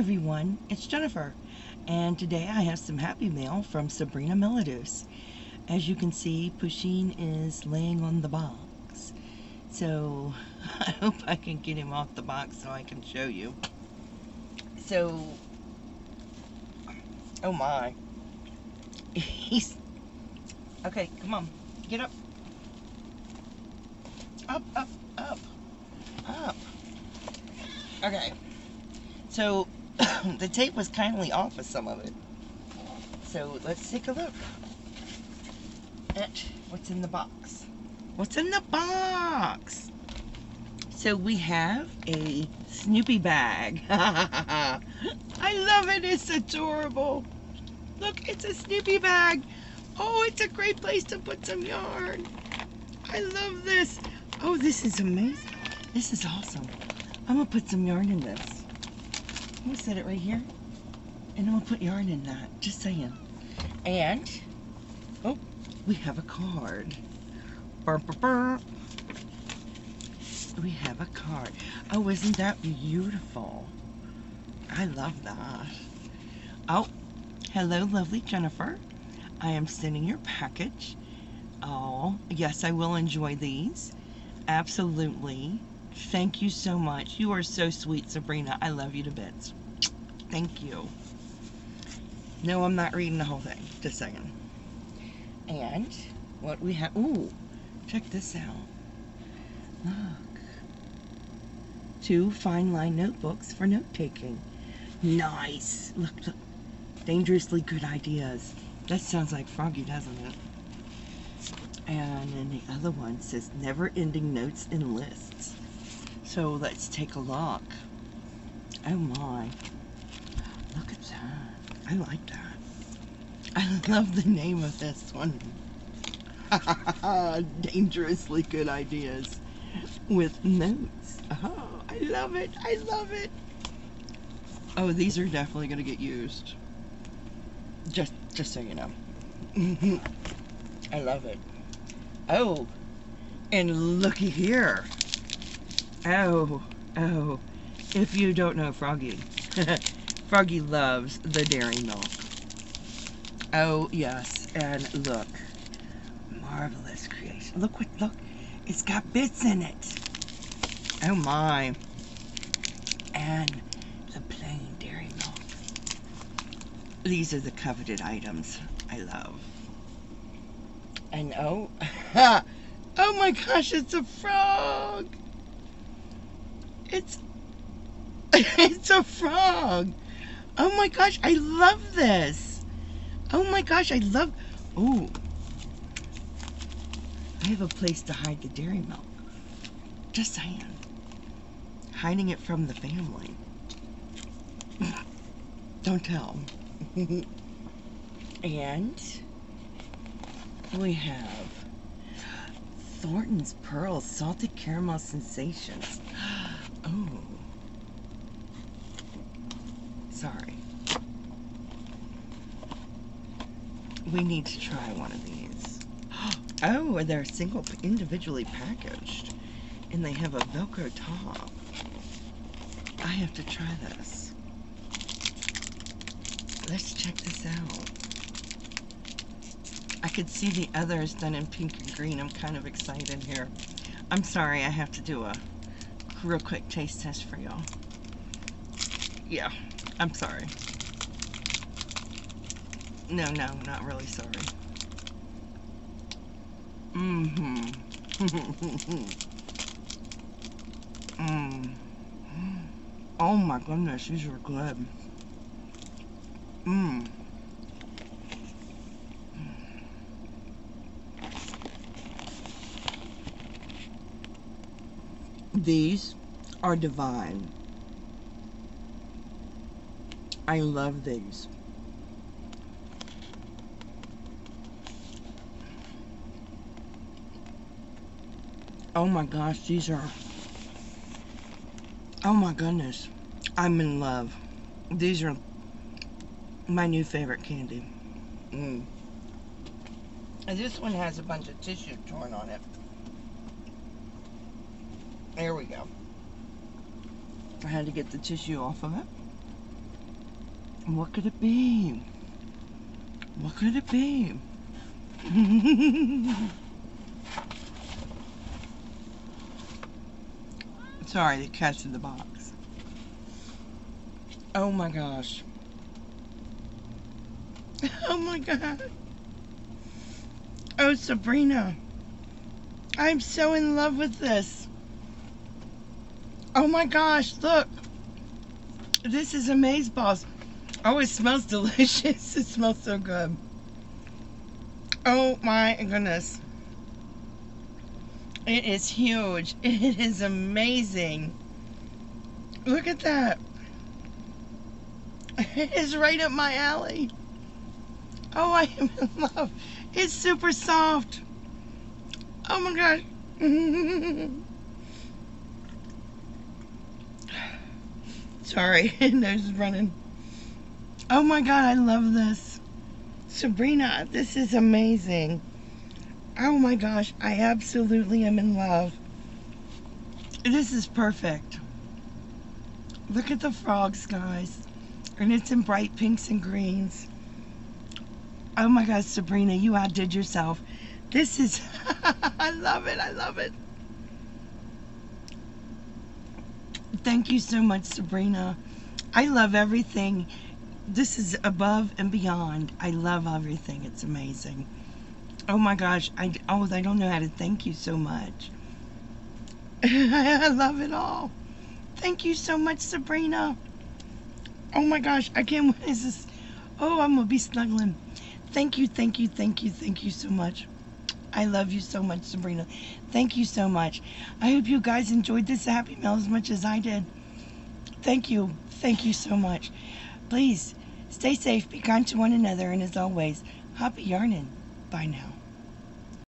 everyone, it's Jennifer, and today I have some happy mail from Sabrina Melodieuse. As you can see, Pusheen is laying on the box, so I hope I can get him off the box so I can show you. So, oh my, he's, okay, come on, get up, up, up, up, up. Okay, so the tape was kindly off of some of it. So let's take a look at what's in the box. What's in the box? So we have a Snoopy bag. I love it, it's adorable. Look, it's a Snoopy bag. Oh, it's a great place to put some yarn. I love this. Oh, this is amazing. This is awesome. I'm gonna put some yarn in this. I'm gonna set it right here, and I'm gonna put yarn in that, just saying. And, oh, we have a card. Burr, burr, burr. We have a card. Oh, isn't that beautiful? I love that. Oh, hello, lovely Jennifer. I am sending your package. Oh, yes, I will enjoy these. Absolutely. Thank you so much. You are so sweet, Sabrina. I love you to bits. Thank you. No, I'm not reading the whole thing. Just saying. And what we have... Ooh, check this out. Look. 2 fine line notebooks for note-taking. Nice. Look, look. Dangerously good ideas. That sounds like Froggy, doesn't it? And then the other one says never-ending notes and lists. So let's take a look. Oh my. Look at that. I like that. I love the name of this one. Dangerously good ideas with notes. Oh, I love it. I love it. Oh, these are definitely going to get used. Just so you know. I love it. Oh, and looky here. Oh, if you don't know Froggy, Froggy loves the dairy milk. Oh, yes, and look, marvelous creation. Look, it's got bits in it. Oh my. And the plain dairy milk. These are the coveted items I love. And oh, oh my gosh, it's a frog. It's a frog. Oh my gosh, I love this. Oh my gosh, I love... Ooh. I have a place to hide the dairy milk. Just saying. Hiding it from the family. Don't tell. And we have Thornton's Pearls Salted Caramel Sensations. Oh. Sorry. We need to try one of these. Oh, they're individually packaged. And they have a Velcro top. I have to try this. Let's check this out. I could see the others done in pink and green. I'm kind of excited here. I'm sorry, I have to do a real quick taste test for y'all. Yeah, I'm sorry. No, not really sorry. Oh my goodness, these are good. These are divine. I love these. Oh my gosh, these are... Oh my goodness. I'm in love. These are my new favorite candy. And this one has a bunch of tissue torn on it. There we go. I had to get the tissue off of it. What could it be? What could it be? Sorry, the cat's in the box. Oh my gosh. Oh my god. Oh, Sabrina. I'm so in love with this. Oh my gosh, look. This is amazeballs. Oh, it smells delicious. It smells so good. Oh my goodness. It is huge. It is amazing. Look at that. It is right up my alley. Oh, I am in love. It's super soft. Oh my gosh. Sorry, nose is running. Oh my god, I love this. Sabrina, this is amazing. Oh my gosh, I absolutely am in love. This is perfect. Look at the frogs, guys. And it's in bright pinks and greens. Oh my gosh, Sabrina, you outdid yourself. This is, I love it, I love it. Thank you so much, Sabrina. I love everything. This is above and beyond. I love everything. It's amazing. Oh my gosh, I don't know how to thank you so much. I love it all. Thank you so much, Sabrina. Oh my gosh, I can't wait. Is this? Oh, I'm gonna be snuggling. Thank you, thank you, thank you, thank you so much. I love you so much, Sabrina. Thank you so much. I hope you guys enjoyed this Happy Mail as much as I did. Thank you so much. Please stay safe, be kind to one another, and as always, happy yarning. Bye now.